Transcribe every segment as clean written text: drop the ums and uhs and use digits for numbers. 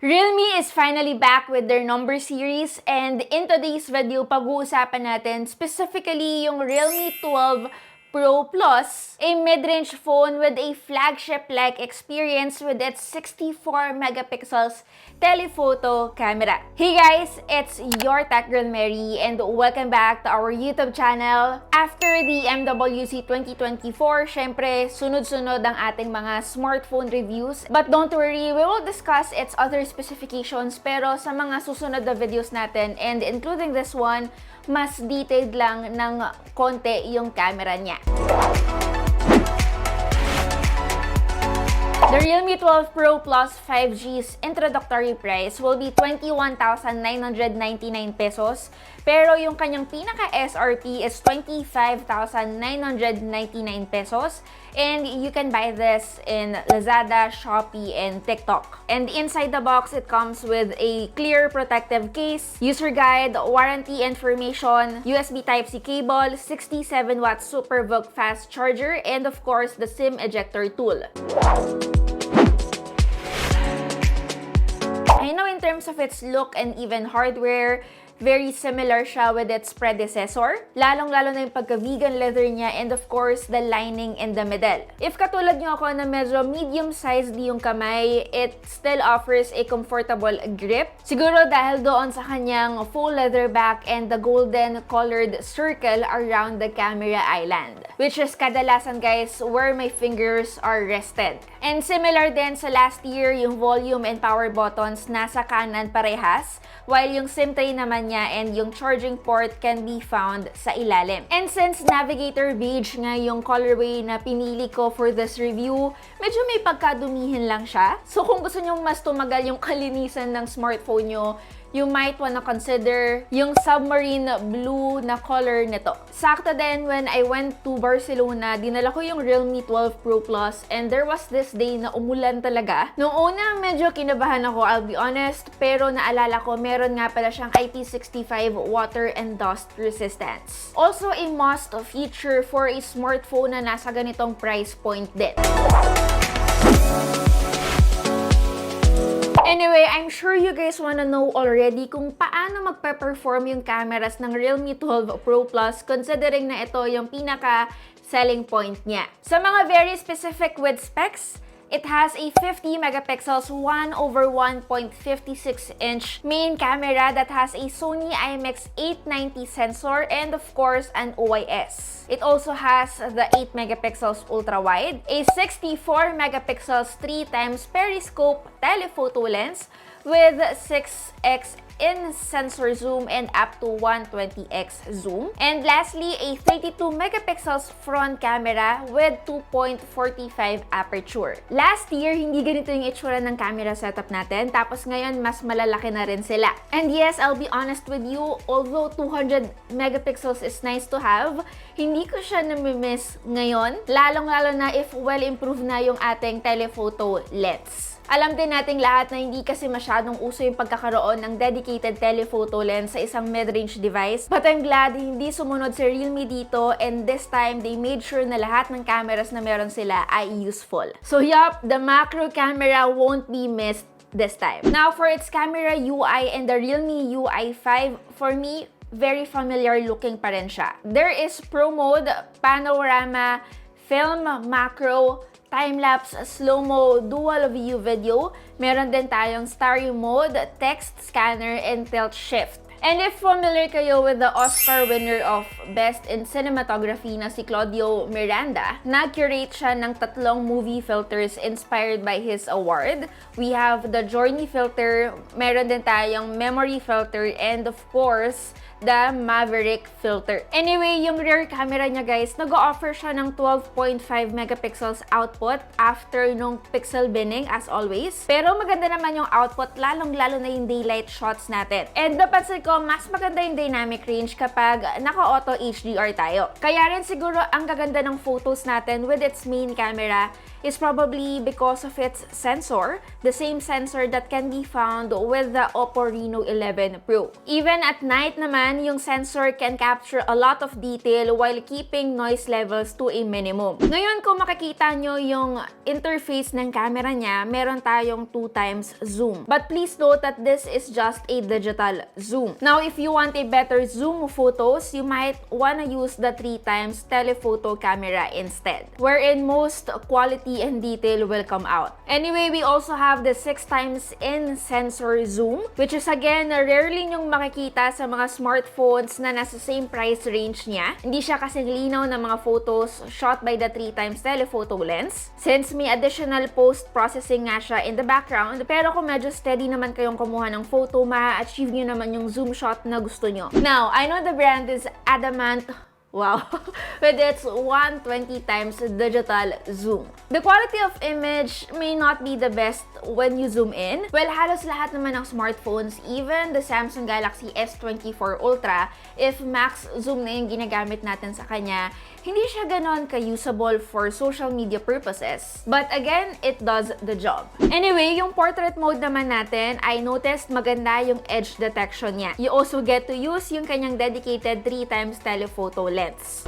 Realme is finally back with their number series, and in today's video, pag-uusapan natin specifically yung Realme 12 Pro Plus, a mid-range phone with a flagship-like experience with its 64 megapixels telephoto camera. Hey guys, it's your Tech Girl Mary and welcome back to our YouTube channel. After the MWC 2024, syempre sunod-sunod ang ating mga smartphone reviews. But don't worry, we will discuss its other specifications, pero sa mga susunod na videos natin and including this one, mas detailed lang ng konti yung camera niya. The Realme 12 Pro Plus 5G's introductory price will be 21,999 pesos, pero yung kanyang pinaka-SRP is 25,999 pesos, and you can buy this in Lazada, Shopee, and TikTok. And inside the box, it comes with a clear protective case, user guide, warranty information, USB Type-C cable, 67-watt SuperVOOC fast charger, and of course, the SIM ejector tool. I know in terms of its look and even hardware, very similar siya with its predecessor. Lalong-lalo na yung pagka-vegan leather niya and of course, the lining in the middle. If katulad nyo ako na medyo medium-sized yung kamay, it still offers a comfortable grip. Siguro dahil doon sa kanyang full leather back and the golden colored circle around the camera island. Which is kadalasan guys, where my fingers are rested. And similar din sa last year, yung volume and power buttons nasa kanan parehas, while yung SIM tray naman niya and yung charging port can be found sa ilalim. And since Navigator Beige nga yung colorway na pinili ko for this review, medyo may pagkadumihin lang siya. So kung gusto nyo mas tumagal yung kalinisan ng smartphone nyo, you might wanna consider yung submarine blue na color nito. Sakto din, when I went to Barcelona, dinala ko yung Realme 12 Pro Plus and there was this day na umulan talaga. Noong una, medyo kinabahan ako, I'll be honest, pero naalala ko, meron nga pala siyang IP65 water and dust resistance. Also a must feature for a smartphone na nasa ganitong price point din. Anyway, I'm sure you guys wanna know already kung paano magpe-perform yung cameras ng Realme 12 Pro Plus considering na ito yung pinaka-selling point niya. Sa mga very specific with specs, it has a 50 megapixels 1/1.56-inch main camera that has a Sony IMX890 sensor and of course an OIS. It also has the 8 megapixels ultra-wide, a 64 megapixels 3x Periscope telephoto lens with 6x in sensor zoom and up to 120x zoom. And lastly, a 32 megapixels front camera with 2.45 aperture. Last year, hindi ganito yung itsura ng camera setup natin. Tapos ngayon, mas malalaki na rin sila. And yes, I'll be honest with you, although 200 megapixels is nice to have, hindi ko siya namimiss ngayon. Lalong-lalo na if well-improved na yung ating telephoto lens. Alam din nating lahat na hindi kasi masyadong uso yung pagkakaroon ng dedicated telephoto lens sa isang mid-range device. But I'm glad hindi sumunod si Realme dito and this time they made sure na lahat ng cameras na meron sila ay useful. So yup, the macro camera won't be missed this time. Now for its camera UI and the Realme UI 5, for me, very familiar looking pa rin siya. There is Pro Mode, Panorama, Film, Macro, time-lapse, slow-mo, dual view video. Meron din tayong stereo mode, text scanner, and tilt shift. And if familiar kayo with the Oscar winner of Best in Cinematography na si Claudio Miranda, nag-curate siya ng 3 movie filters inspired by his award. We have the Journey filter, meron din tayong Memory filter, and of course, the Maverick filter. Anyway, yung rear camera niya guys, nag-o-offer siya ng 12.5 megapixels output after nung pixel binning as always. Pero maganda naman yung output, lalong-lalo na yung daylight shots natin. And napansin ko, mas maganda yung dynamic range kapag naka-auto HDR tayo. Kaya rin siguro ang gaganda ng photos natin with its main camera is probably because of its sensor, the same sensor that can be found with the Oppo Reno 11 Pro. Even at night naman, yung sensor can capture a lot of detail while keeping noise levels to a minimum. Ngayon, kung makikita nyo yung interface ng camera niya, meron tayong 2x zoom. But please note that this is just a digital zoom. Now, if you want a better zoom photos, you might wanna use the 3x telephoto camera instead, wherein most quality and detail will come out. Anyway, we also have the 6x in sensor zoom, which is again, rarely nyong makikita sa mga smartphones na nasa same price range niya. Hindi siya kasing linaw ng mga photos shot by the 3x telephoto lens, since may additional post-processing nga siya in the background. Pero kung medyo steady naman kayong kumuha ng photo, ma-achieve nyo naman yung zoom shot na gusto nyo. Now, I know the brand is Adamant. Wow, with its 120x digital zoom. The quality of image may not be the best when you zoom in. Well, halos lahat naman ng smartphones, even the Samsung Galaxy S24 Ultra, if max zoom na yung ginagamit natin sa kanya, hindi siya ganon ka-usable for social media purposes. But again, it does the job. Anyway, yung portrait mode naman natin, I noticed maganda yung edge detection niya. You also get to use yung kanyang dedicated 3x telephoto lens.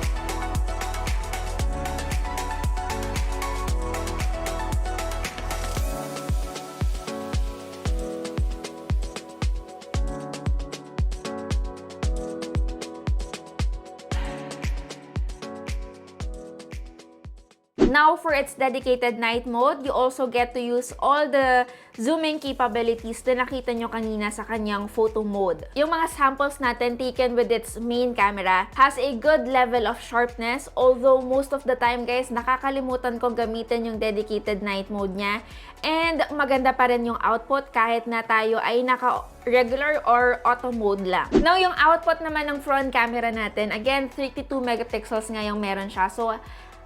Now, for its dedicated night mode, you also get to use all the zooming capabilities na nakita nyo kanina sa kanyang photo mode. Yung mga samples natin taken with its main camera has a good level of sharpness, although most of the time guys, nakakalimutan kong gamitin yung dedicated night mode niya. And maganda pa rin yung output kahit na tayo ay naka-regular or auto mode lang. Now, yung output naman ng front camera natin, again, 32 megapixels nga yung meron siya. So,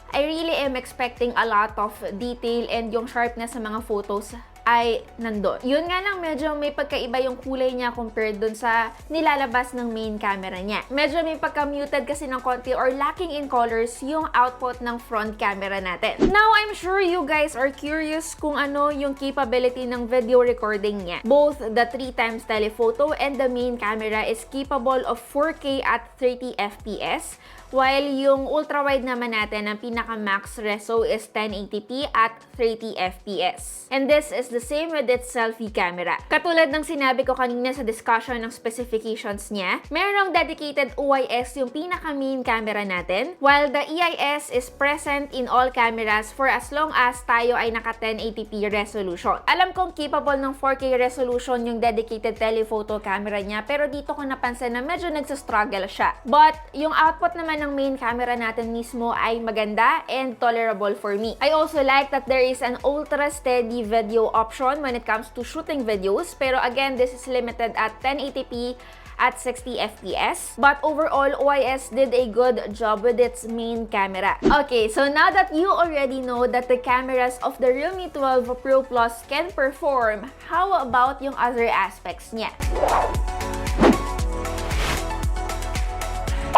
I really am expecting a lot of detail and yung sharpness sa mga photos ay nandun. Yun nga lang, medyo may pagkaiba yung kulay niya compared dun sa nilalabas ng main camera niya. Medyo may pagka-muted kasi ng konti or lacking in colors yung output ng front camera natin. Now, I'm sure you guys are curious kung ano yung capability ng video recording niya. Both the 3x telephoto and the main camera is capable of 4K at 30 FPS, while yung ultra-wide naman natin, ang pinaka-max reso is 1080p at 30 FPS. And this is the same with its selfie camera. Katulad ng sinabi ko kanina sa discussion ng specifications niya, merong dedicated OIS yung pinaka-main camera natin, while the EIS is present in all cameras for as long as tayo ay naka 1080p resolution. Alam kong capable ng 4K resolution yung dedicated telephoto camera niya, pero dito ko napansin na medyo nagsastruggle siya. But yung output naman ng main camera natin mismo ay maganda and tolerable for me. I also like that there is an ultra steady video option when it comes to shooting videos, pero again, this is limited at 1080p at 60 FPS. But overall, OIS did a good job with its main camera. Okay, so now that you already know that the cameras of the Realme 12 Pro Plus can perform, how about yung other aspects niya?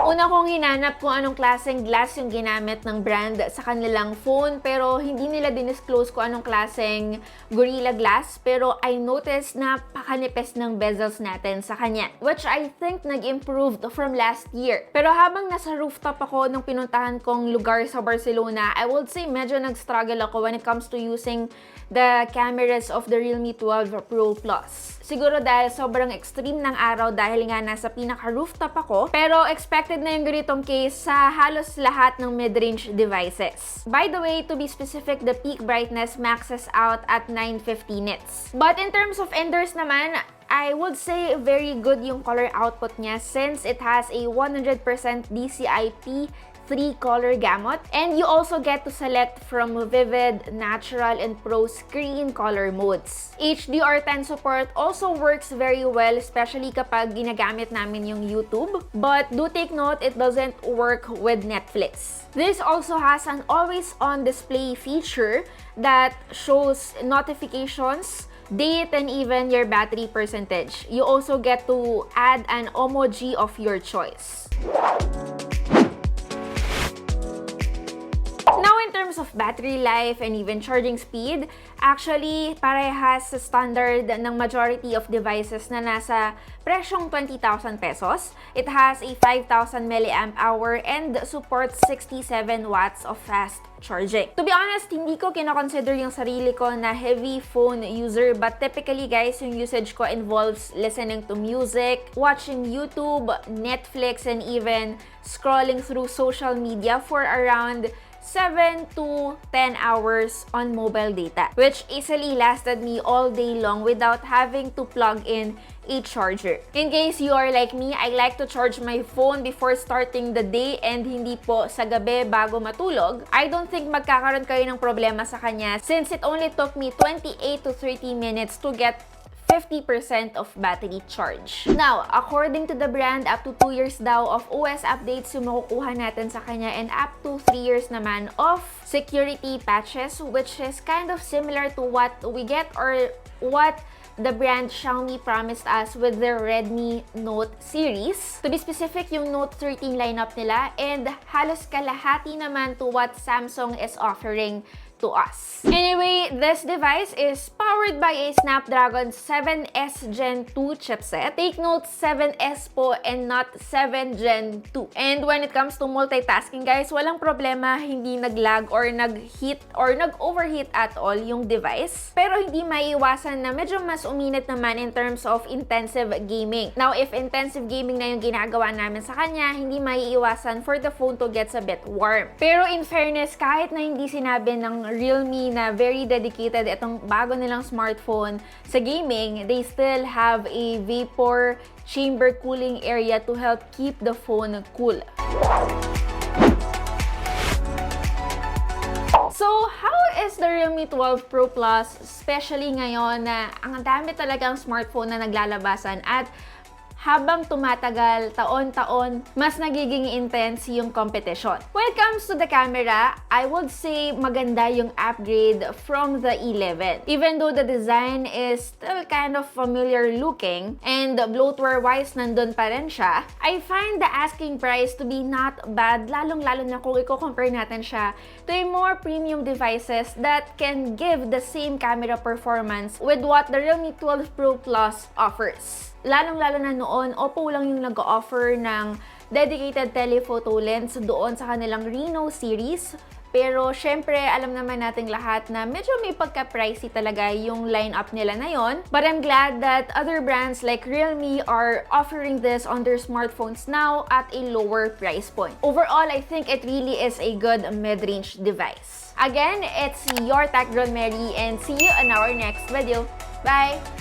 Una kong hinanap kung anong klaseng glass yung ginamit ng brand sa kanilang phone, pero hindi nila dinisclose kung anong klaseng Gorilla Glass, pero I noticed na pakanipis ng bezels natin sa kanya, which I think nag-improved from last year. Pero habang nasa rooftop ako nung pinuntahan kong lugar sa Barcelona, I would say medyo nag-struggle ako when it comes to using the cameras of the Realme 12 Pro Plus. Siguro dahil sobrang extreme ng araw dahil nga nasa pinaka-rooftop ako, pero expected na yung ganitong case sa halos lahat ng mid-range devices. By the way, to be specific, the peak brightness maxes out at 950 nits. But in terms of indoors naman, I would say very good yung color output niya since it has a 100% DCI-P 3-color gamut, and you also get to select from vivid, natural, and pro screen color modes. HDR10 support also works very well, especially kapag ginagamit namin yung YouTube, but do take note, it doesn't work with Netflix. This also has an always-on display feature that shows notifications, date, and even your battery percentage. You also get to add an emoji of your choice. Now, in terms terms of battery life and even charging speed, actually, parehas sa standard ng majority of devices na nasa presyong 20,000 pesos. It has a 5,000 mAh and supports 67 watts of fast charging. To be honest, hindi ko kinoconsider yung sarili ko na heavy phone user, but typically guys, yung usage ko involves listening to music, watching YouTube, Netflix, and even scrolling through social media for around 7 to 10 hours on mobile data, which easily lasted me all day long without having to plug in a charger. In case you are like me, I like to charge my phone before starting the day and hindi po sa gabi bago matulog. I don't think magkakaroon kayo ng problema sa kanya since it only took me 28 to 30 minutes to get 50% of battery charge. Now, according to the brand, up to 2 years daw of OS updates yung makukuha natin sa kanya and up to 3 years naman of security patches, which is kind of similar to what we get or what the brand Xiaomi promised us with their Redmi Note series. To be specific, yung Note 13 lineup nila and halos kalahati naman to what Samsung is offering to us. Anyway, this device is powered by a Snapdragon 7S Gen 2 chipset. Take note, 7S po and not 7 Gen 2. And when it comes to multitasking guys, walang problema, hindi nag-lag or nag-heat or nag-overheat at all yung device. Pero hindi maiiwasan na medyo mas uminit naman in terms of intensive gaming. Now, if intensive gaming na yung ginagawa namin sa kanya, hindi maiiwasan for the phone to get a bit warm. Pero in fairness, kahit na hindi sinabi ng Realme na very dedicated itong bago nilang smartphone sa gaming, they still have a vapor chamber cooling area to help keep the phone cool. So, how is the Realme 12 Pro Plus, especially ngayon na ang dami talagang smartphone na naglalabasan at habang tumatagal, taon-taon, mas nagiging intense yung competition. When it comes to the camera, I would say maganda yung upgrade from the 11. Even though the design is still kind of familiar looking and bloatware-wise nandun pa rin siya, I find the asking price to be not bad, lalong-lalo na kung i-compare natin siya to a more premium devices that can give the same camera performance with what the Realme 12 Pro Plus offers. Lalong-lalo na noon, Oppo lang yung nag-offer ng dedicated telephoto lens doon sa kanilang Reno series. Pero syempre, alam naman nating lahat na medyo may pagka-pricey talaga yung lineup nila na yon. But I'm glad that other brands like Realme are offering this on their smartphones now at a lower price point. Overall, I think it really is a good mid-range device. Again, it's your Tech Girl Mary and see you in our next video. Bye!